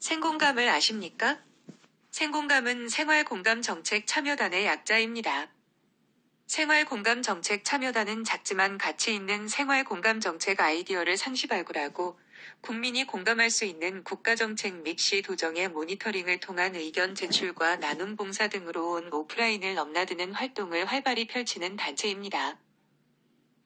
생공감을 아십니까? 생공감은 생활공감정책 참여단의 약자입니다. 생활공감정책 참여단은 작지만 가치 있는 생활공감정책 아이디어를 상시 발굴하고 국민이 공감할 수 있는 국가정책 및 시 도정의 모니터링을 통한 의견 제출과 나눔 봉사 등으로 온 오프라인을 넘나드는 활동을 활발히 펼치는 단체입니다.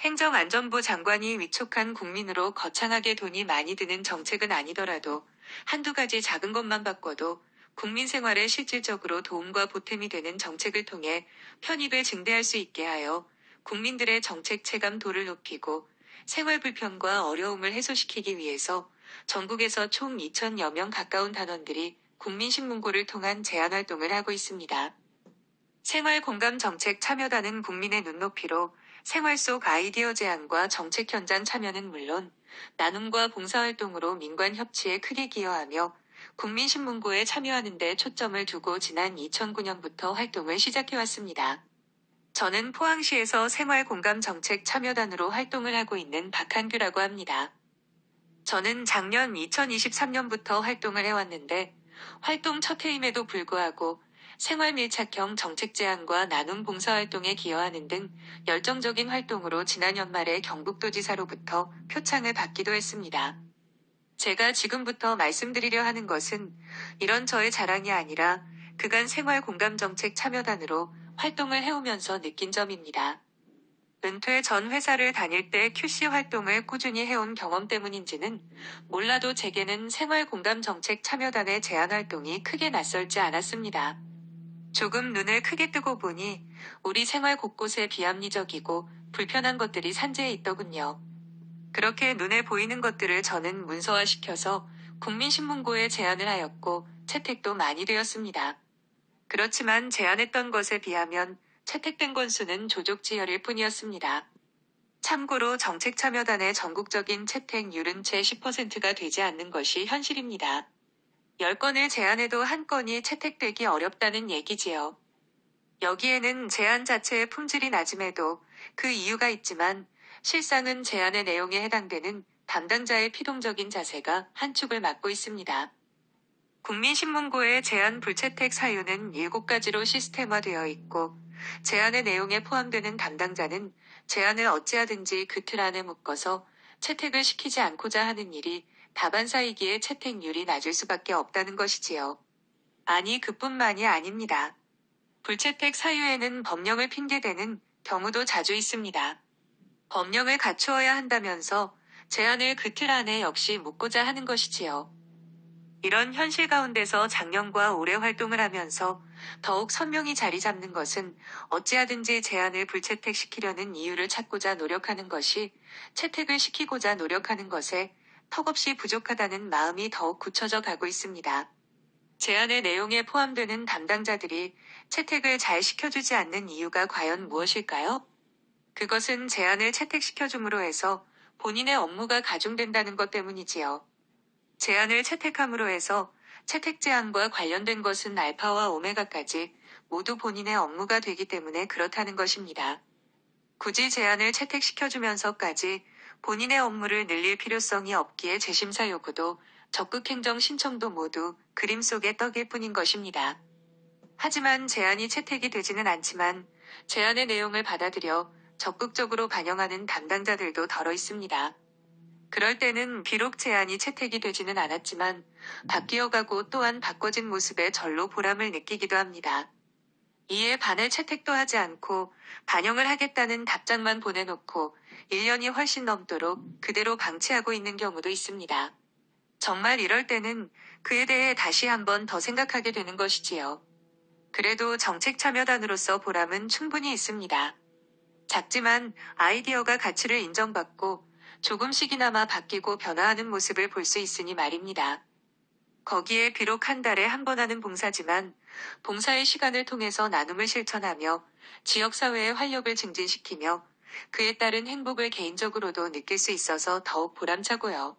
행정안전부 장관이 위촉한 국민으로 거창하게 돈이 많이 드는 정책은 아니더라도 한두 가지 작은 것만 바꿔도 국민 생활에 실질적으로 도움과 보탬이 되는 정책을 통해 편익을 증대할 수 있게 하여 국민들의 정책 체감도를 높이고 생활 불편과 어려움을 해소시키기 위해서 전국에서 총 2,000여 명 가까운 단원들이 국민신문고를 통한 제안 활동을 하고 있습니다. 생활공감정책 참여단은 국민의 눈높이로 생활 속 아이디어 제안과 정책 현장 참여는 물론 나눔과 봉사활동으로 민관 협치에 크게 기여하며 국민신문고에 참여하는 데 초점을 두고 지난 2009년부터 활동을 시작해왔습니다. 저는 포항시에서 생활공감정책 참여단으로 활동을 하고 있는 박한규라고 합니다. 저는 작년 2023년부터 활동을 해왔는데 활동 첫 해임에도 불구하고 생활밀착형 정책 제안과 나눔 봉사활동에 기여하는 등 열정적인 활동으로 지난 연말에 경북도지사로부터 표창을 받기도 했습니다. 제가 지금부터 말씀드리려 하는 것은 이런 저의 자랑이 아니라 그간 생활공감정책 참여단으로 활동을 해오면서 느낀 점입니다. 은퇴 전 회사를 다닐 때 QC 활동을 꾸준히 해온 경험 때문인지는 몰라도 제게는 생활공감정책 참여단의 제안 활동이 크게 낯설지 않았습니다. 조금 눈을 크게 뜨고 보니 우리 생활 곳곳에 비합리적이고 불편한 것들이 산재해 있더군요. 그렇게 눈에 보이는 것들을 저는 문서화시켜서 국민신문고에 제안을 하였고 채택도 많이 되었습니다. 그렇지만 제안했던 것에 비하면 채택된 건수는 조족지혈일 뿐이었습니다. 참고로 정책참여단의 전국적인 채택률은 채 10%가 되지 않는 것이 현실입니다. 10건을 제안해도 한 건이 채택되기 어렵다는 얘기지요. 여기에는 제안 자체의 품질이 낮음에도 그 이유가 있지만 실상은 제안의 내용에 해당되는 담당자의 피동적인 자세가 한 축을 맡고 있습니다. 국민신문고의 제안 불채택 사유는 7가지로 시스템화되어 있고 제안의 내용에 포함되는 담당자는 제안을 어찌하든지 그 틀 안에 묶어서 채택을 시키지 않고자 하는 일이 다반사이기에 채택률이 낮을 수밖에 없다는 것이지요. 아니 그뿐만이 아닙니다. 불채택 사유에는 법령을 핑계대는 경우도 자주 있습니다. 법령을 갖추어야 한다면서 제안을 그 틀 안에 역시 묻고자 하는 것이지요. 이런 현실 가운데서 작년과 올해 활동을 하면서 더욱 선명히 자리 잡는 것은 어찌하든지 제안을 불채택시키려는 이유를 찾고자 노력하는 것이 채택을 시키고자 노력하는 것에 턱없이 부족하다는 마음이 더욱 굳혀져 가고 있습니다. 제안의 내용에 포함되는 담당자들이 채택을 잘 시켜주지 않는 이유가 과연 무엇일까요? 그것은 제안을 채택시켜줌으로 해서 본인의 업무가 가중된다는 것 때문이지요. 제안을 채택함으로 해서 채택 제안과 관련된 것은 알파와 오메가까지 모두 본인의 업무가 되기 때문에 그렇다는 것입니다. 굳이 제안을 채택시켜주면서까지 본인의 업무를 늘릴 필요성이 없기에 재심사 요구도 적극행정 신청도 모두 그림 속의 떡일 뿐인 것입니다. 하지만 제안이 채택이 되지는 않지만 제안의 내용을 받아들여 적극적으로 반영하는 담당자들도 덜어 있습니다. 그럴 때는 비록 제안이 채택이 되지는 않았지만 바뀌어가고 또한 바꿔진 모습에 절로 보람을 느끼기도 합니다. 이에 반을 채택도 하지 않고 반영을 하겠다는 답장만 보내놓고 1년이 훨씬 넘도록 그대로 방치하고 있는 경우도 있습니다. 정말 이럴 때는 그에 대해 다시 한번 더 생각하게 되는 것이지요. 그래도 정책참여단으로서 보람은 충분히 있습니다. 작지만 아이디어가 가치를 인정받고 조금씩이나마 바뀌고 변화하는 모습을 볼 수 있으니 말입니다. 거기에 비록 한 달에 한 번 하는 봉사지만 봉사의 시간을 통해서 나눔을 실천하며 지역사회의 활력을 증진시키며 그에 따른 행복을 개인적으로도 느낄 수 있어서 더욱 보람차고요.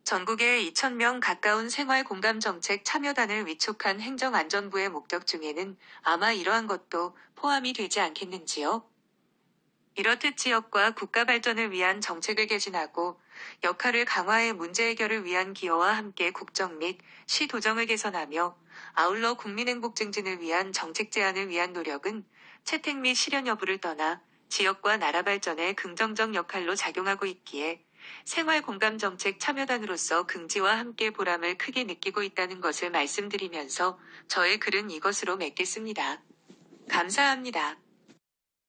전국에 2,000명 가까운 생활공감정책 참여단을 위촉한 행정안전부의 목적 중에는 아마 이러한 것도 포함이 되지 않겠는지요? 이렇듯 지역과 국가 발전을 위한 정책을 개진하고 역할을 강화해 문제 해결을 위한 기여와 함께 국정 및 시 도정을 개선하며 아울러 국민행복 증진을 위한 정책 제안을 위한 노력은 채택 및 실현 여부를 떠나 지역과 나라 발전에 긍정적 역할로 작용하고 있기에 생활공감정책 참여단으로서 긍지와 함께 보람을 크게 느끼고 있다는 것을 말씀드리면서 저의 글은 이것으로 맺겠습니다. 감사합니다.